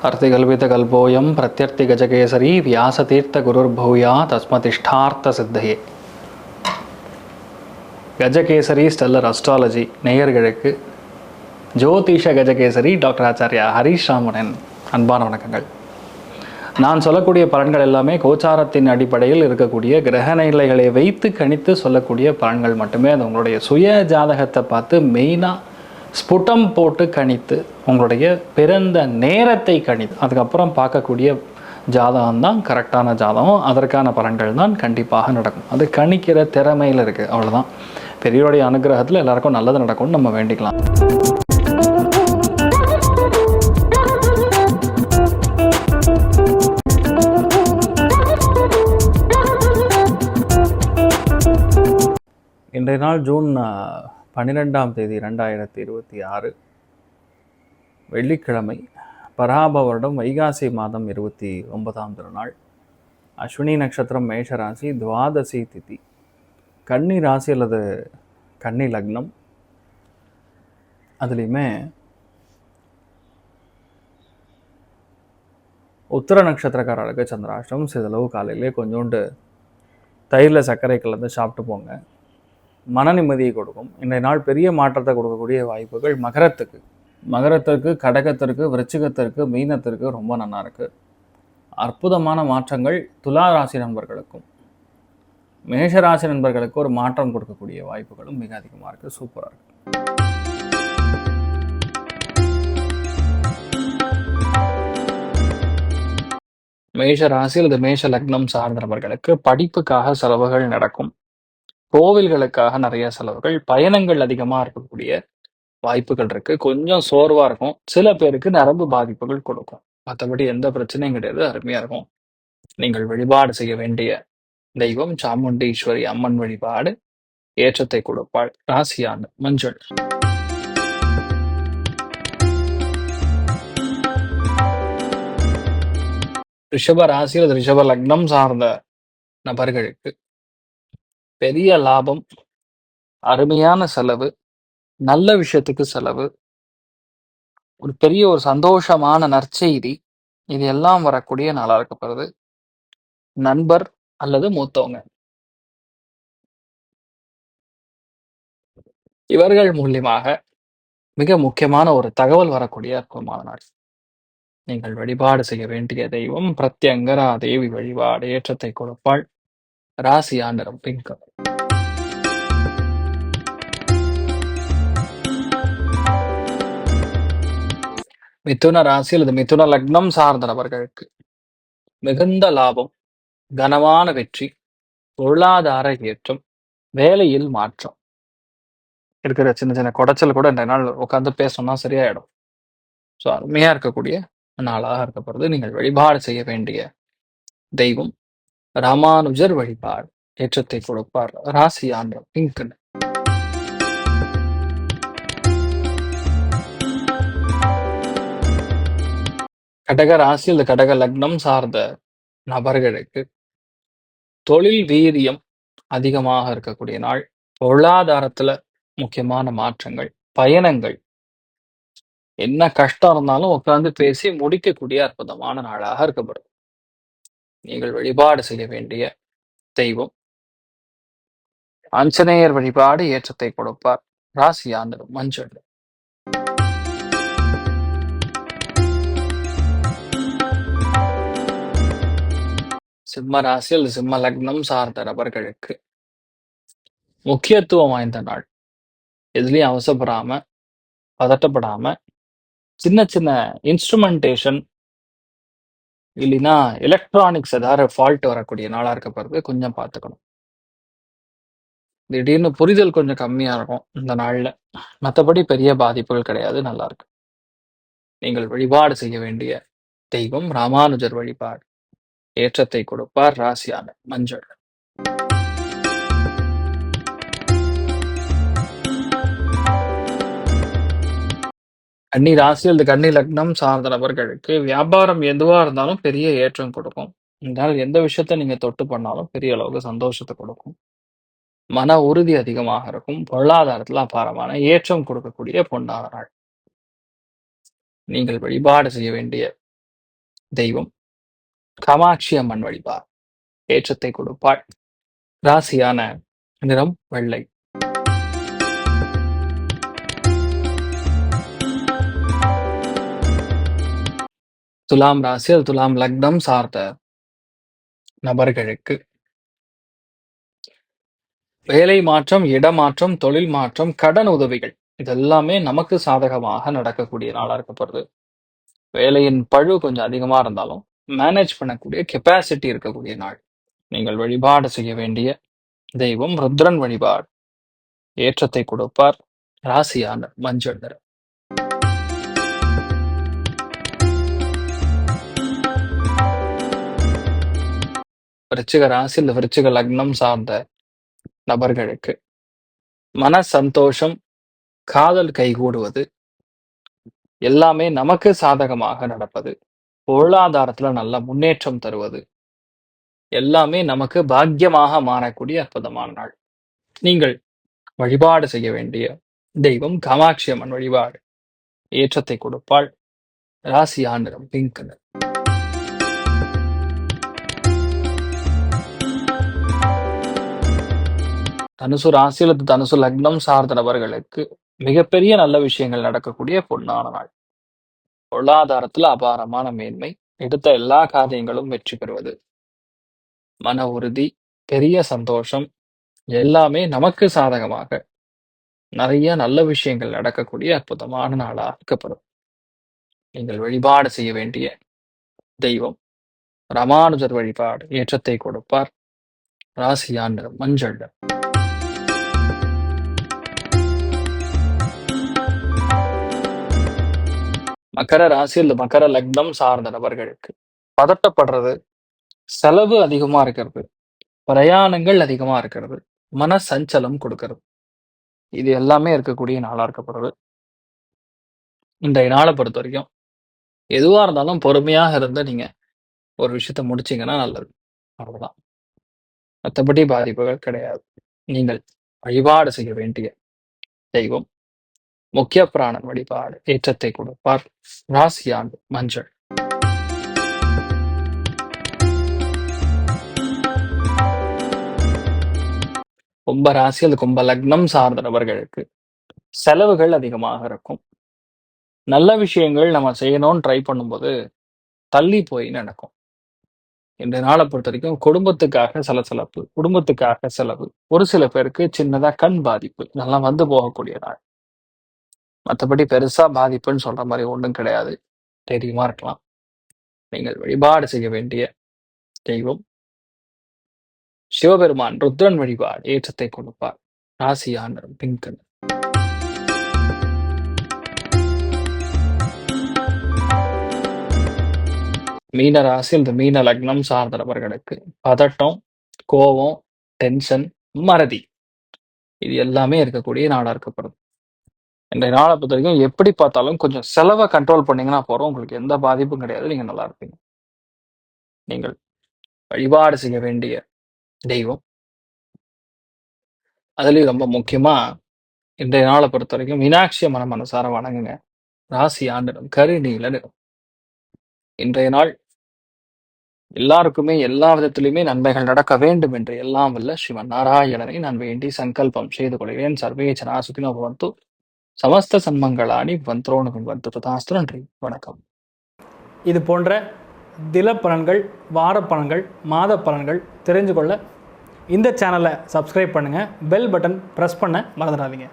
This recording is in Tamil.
अर्तिकल्पितकल्पोऽयं प्रत्यर्थिगजकेसरी व्यासतीर्थगुरुर्भूया தஸ்மதிஷ்டார்த்த கஜகேசரி ஸ்டெல்லர் அஸ்ட்ராலஜி நேயர்களுக்கு ஜோதிஷ கஜகேசரி டாக்டர் ஆச்சாரியா ஹரீஷ் ராமனின் அன்பான வணக்கங்கள். நான் சொல்லக்கூடிய பலன்கள் எல்லாமே கோச்சாரத்தின் அடிப்படையில் இருக்கக்கூடிய கிரக நிலைகளை வைத்து கணித்து சொல்லக்கூடிய பலன்கள் மட்டுமே. அது உங்களுடைய சுய ஜாதகத்தை பார்த்து மெயினாக ஸ்புட்டம் போட்டு கணித்து உங்களுடைய பிறந்த நேரத்தை கணித்து அதுக்கப்புறம் பார்க்கக்கூடிய ஜாதகம் தான் கரெக்டான ஜாதகம். அதற்கான பலன்கள் தான் கண்டிப்பாக நடக்கும். அது கணிக்கிற திறமையில் இருக்குது, அவ்வளோதான். பெரியோருடைய அனுகிரகத்தில் எல்லாருக்கும் நல்லது நடக்கும்னு நம்ம வேண்டிக்கலாம். இன்றைய நாள் ஜூன் 12 2026 வெள்ளிக்கிழமை, பராப வருடம் வைகாசி மாதம் 29ஆம் திருநாள், அஸ்வினி நட்சத்திரம், மேஷராசி, துவாதசி திதி, கன்னி ராசி அல்லது கன்னி லக்னம். அதுலேயுமே உத்தர நட்சத்திரக்காரர்களுக்கு சந்திராஷ்டம். சிறிதளவு காலையிலே கொஞ்சோண்டு தயிரில் சர்க்கரை கலந்து சாப்பிட்டு போங்க, மன நிம்மதியை கொடுக்கும். இன்றைய நாள் பெரிய மாற்றத்தை கொடுக்கக்கூடிய வாய்ப்புகள் மகரத்திற்கு, கடகத்திற்கு, விருச்சிகத்திற்கு, மீனத்திற்கு ரொம்ப நல்லா இருக்குது. அற்புதமான மாற்றங்கள் துலா ராசி நண்பர்களுக்கும் மேஷராசி நண்பர்களுக்கு ஒரு மாற்றம் கொடுக்கக்கூடிய வாய்ப்புகளும் மிக அதிகமாக இருக்குது. சூப்பராக இருக்குது. மேஷ ராசி அல்லது மேஷ லக்னம் சார்ந்த நபர்களுக்கு படிப்புக்காக செலவுகள் நடக்கும். கோவில்களுக்காக நிறைய செலவுகள், பயணங்கள் அதிகமாக இருக்கக்கூடிய வாய்ப்புகள் இருக்கு. கொஞ்சம் சோர்வாக இருக்கும். சில பேருக்கு நரம்பு பாதிப்புகள் கொடுக்கும். மற்றபடி எந்த பிரச்சனையும் கிடையாது, அருமையாக இருக்கும். நீங்கள் வழிபாடு செய்ய வேண்டிய தெய்வம் சாமுண்டீஸ்வரி அம்மன் வழிபாடு ஏற்றத்தை கொடுப்பாள். ராசியான மஞ்சள். ரிஷப ராசி அல்லது ரிஷப லக்னம் சார்ந்த நபர்களுக்கு பெரிய லாபம், அருமையான செலவு, நல்ல விஷயத்துக்கு செலவு, ஒரு பெரிய ஒரு சந்தோஷமான நற்செய்தி, இது எல்லாம் வரக்கூடிய நாளாக இருக்கப்படுது. நண்பர் அல்லது மூத்தவங்க இவர்கள் மூலியமாக மிக முக்கியமான ஒரு தகவல் வரக்கூடிய அற்புதமான நாள். நீங்கள் வழிபாடு செய்ய வேண்டிய தெய்வம் பிரத்யங்கரா தேவி வழிபாடு ஏற்றத்தை கொடுப்பாள். ராசி ஆண்டரம் பிங்க். மிதுன ராசி அல்லது மிதுன லக்னம் சார்ந்த நபர்களுக்கு மிகுந்த லாபம், கனமான வெற்றி, பொருளாதார ஏற்றம், வேலையில் மாற்றம். இருக்கிற சின்ன சின்ன குடைச்சல் கூட இந்த நாள் உட்காந்து பேசணும்னா சரியாயிடும். ஸோ அருமையா இருக்கக்கூடிய நாளாக இருக்கப்படுது. நீங்கள் வழிபாடு செய்ய வேண்டிய தெய்வம் ராமானுஜர் வழிபாடு ஏற்றத்தை கொடுப்பார். ராசி ஆண்டரம் பிங்க். கடக ராசி அல்லது கடக லக்னம் சார்ந்த நபர்களுக்கு தொழில் வீரியம் அதிகமாக இருக்கக்கூடிய நாள். பொருளாதாரத்துல முக்கியமான மாற்றங்கள், பயணங்கள், என்ன கஷ்டம் இருந்தாலும் உட்கார்ந்து பேசி முடிக்கக்கூடிய அற்புதமான நாளாக இருக்கப்படுது. நீங்கள் வழிபாடு செய்ய வேண்டிய தெய்வம் ஆஞ்சநேயர் வழிபாடு ஏற்றத்தை கொடுப்பார். ராசி ஆண்டரம் மஞ்சள். சிம்ம ராசி அல்லது சிம்ம லக்னம் சார்ந்த நபர்களுக்கு முக்கியத்துவம் வாய்ந்த நாள். எதுலையும் அவசரப்படாம, பதட்டப்படாம, சின்ன சின்ன இன்ஸ்ட்ருமெண்டேஷன் இல்லைன்னா எலக்ட்ரானிக்ஸ் ஏதாவது ஃபால்ட் வரக்கூடிய நாளா இருக்கப்படுறது. கொஞ்சம் பார்த்துக்கணும். திடீர்னு புரிதல் கொஞ்சம் கம்மியா இருக்கும் இந்த நாள்ல. மற்றபடி பெரிய பாதிப்புகள் கிடையாது, நல்லா இருக்கு. நீங்கள் வழிபாடு செய்ய வேண்டிய தெய்வம் ராமானுஜர் வழிபாடு ஏற்றத்தை கொடுப்பார். ராசியான மஞ்சள். கன்னி ராசி அல்லது கன்னி லக்னம் சார்ந்த நபர்களுக்கு வியாபாரம் எதுவா இருந்தாலும் பெரிய ஏற்றம் கொடுக்கும். இதனால் எந்த விஷயத்த நீங்க தொட்டு பண்ணாலும் பெரிய அளவுக்கு சந்தோஷத்தை கொடுக்கும். மன உறுதி அதிகமாக இருக்கும். பொருளாதாரத்துல அபாரமான ஏற்றம் கொடுக்கக்கூடிய பொன்னான நாள். நீங்கள் வழிபாடு செய்ய வேண்டிய தெய்வம் காமாட்சி அம்மன் வழிபாடு ஏற்றத்தை கொடுப்பாள். ராசியான நிறம் வெள்ளை. துலாம் ராசி அது துலாம் லக்னம் சார்ந்த நபர்களுக்கு வேலை மாற்றம், இடமாற்றம், தொழில் மாற்றம், கடன் உதவிகள் இதெல்லாமே நமக்கு சாதகமாக நடக்கக்கூடிய நாளா இருக்கப்படுது. வேலையின் பழு கொஞ்சம் அதிகமா இருந்தாலும் மேனேஜ் பண்ணக்கூடிய கெப்பாசிட்டி இருக்கக்கூடிய நாள். நீங்கள் வழிபாடு செய்ய வேண்டிய தெய்வம் ருத்ரன் வழிபாடு ஏற்றத்தை கொடுப்பார். ராசியான மஞ்சள் நிறம். விருச்சிக ராசி இந்த விருச்சிக லக்னம் சார்ந்த நபர்களுக்கு மன சந்தோஷம், காதல் கைகூடுவது எல்லாமே நமக்கு சாதகமாக நடப்பது, பொருளாதாரத்துல நல்ல முன்னேற்றம் தருவது எல்லாமே நமக்கு பாக்கியமாக மாறக்கூடிய அற்புதமான நாள். நீங்கள் வழிபாடு செய்ய வேண்டிய தெய்வம் காமாட்சி அம்மன் வழிபாடு ஏற்றத்தை கொடுப்பாள். ராசியா நிறம் பிங்க் நிறம். தனுசு ராசி அல்லது தனுசு லக்னம் சார்ந்த நபர்களுக்கு மிகப்பெரிய நல்ல விஷயங்கள் நடக்கக்கூடிய பொன்னான நாள். பொருளாதாரத்துல அபாரமான மேன்மை, எடுத்த எல்லா காரியங்களும் வெற்றி பெறுவது, மன உறுதி, பெரிய சந்தோஷம் எல்லாமே நமக்கு சாதகமாக நிறைய நல்ல விஷயங்கள் நடக்கக்கூடிய அற்புதமான நாளாக இருக்கப்படும். நீங்கள் வழிபாடு செய்ய வேண்டிய தெய்வம் ராமானுஜர் வழிபாடு ஏற்றத்தை கொடுப்பார். ராசியான் நிறம் மஞ்சள் நிறம். மகர ராசி அல்லது மகர லக்னம் சார்ந்த நபர்களுக்கு பதட்டப்படுறது, செலவு அதிகமா இருக்கிறது, பிரயாணங்கள் அதிகமா இருக்கிறது, மன சஞ்சலம் கொடுக்கிறது இது எல்லாமே இருக்கக்கூடிய நாளா இருக்கப்படுறது. இன்றைய நாளை பொறுத்த வரைக்கும் எதுவா இருந்தாலும் பொறுமையாக இருந்து நீங்க ஒரு விஷயத்த முடிச்சீங்கன்னா நல்லது. அவ்வளவுதான். மற்றபடி பாதிப்புகள் கிடையாது. நீங்கள் வழிபாடு செய்ய வேண்டிய தெய்வம் முக்கிய பிராணன் வழிபாடு ஏற்றத்தை கொடுப்பார். ராசியாண்டு மஞ்சள். கும்ப ராசி அல்லது கும்ப லக்னம் சார்ந்த நபர்களுக்கு செலவுகள் அதிகமாக இருக்கும். நல்ல விஷயங்கள் நம்ம செய்யணும்னு ட்ரை பண்ணும்போது தள்ளி போய் நடக்கும். இந்த நாளை பொறுத்த வரைக்கும் குடும்பத்துக்காக சலசலப்பு, குடும்பத்துக்காக செலவு, ஒரு சில பேருக்கு சின்னதா கண் பாதிப்பு இதெல்லாம் வந்து போகக்கூடிய நாள். மற்றபடி பெருசா பாதிப்புன்னு சொல்ற மாதிரி ஒன்றும் கிடையாது. தைரியமா இருக்கலாம். நீங்கள் வழிபாடு செய்ய வேண்டிய தெய்வம் சிவபெருமான் ருத்ரன் வழிபாடு ஏற்றத்தை கொடுப்பார். ராசியான பிங்க். மீன ராசி இந்த மீன லக்னம் சார்ந்த நபர்களுக்கு பதட்டம், கோபம், டென்ஷன், மறதி இது எல்லாமே இருக்கக்கூடிய நாளா இருக்கப்படுது. இந்த நாளை பொறுத்த வரைக்கும் எப்படி பார்த்தாலும் கொஞ்சம் செலவை கண்ட்ரோல் பண்ணீங்கன்னா போறோம். உங்களுக்கு எந்த பாதிப்பும் கிடையாது. நீங்க நல்லா இருப்பீங்க. நீங்கள் வழிபாடு செய்ய வேண்டிய தெய்வம் அதுலயும் ரொம்ப முக்கியமா இன்றைய நாளை பொறுத்த வரைக்கும் மீனாட்சி அம்மனை மனசார வணங்குங்க. ராசி ஆண்டிடம் கருநீல நிறம். இன்றைய நாள் எல்லாருக்குமே எல்லா விதத்திலுமே நன்மைகள் நடக்க வேண்டும் என்று எல்லாம் வல்ல ஸ்ரீமன் நாராயணனை நான் வேண்டி சங்கல்பம் செய்து கொள்கிறேன். சர்வே ஜனா சுகினோ பவந்து, சமஸ்த சன்மங்களானி வந்தோனு வந்து ததாஸ்து. நன்றி, வணக்கம். இது போன்ற தில பலன்கள், வார பலன்கள், மாத பலன்கள் தெரிஞ்சு கொள்ள இந்த சேனலை சப்ஸ்கிரைப் பண்ணுங்கள். பெல் பட்டன் ப்ரெஸ் பண்ண மறந்துடாதீங்க.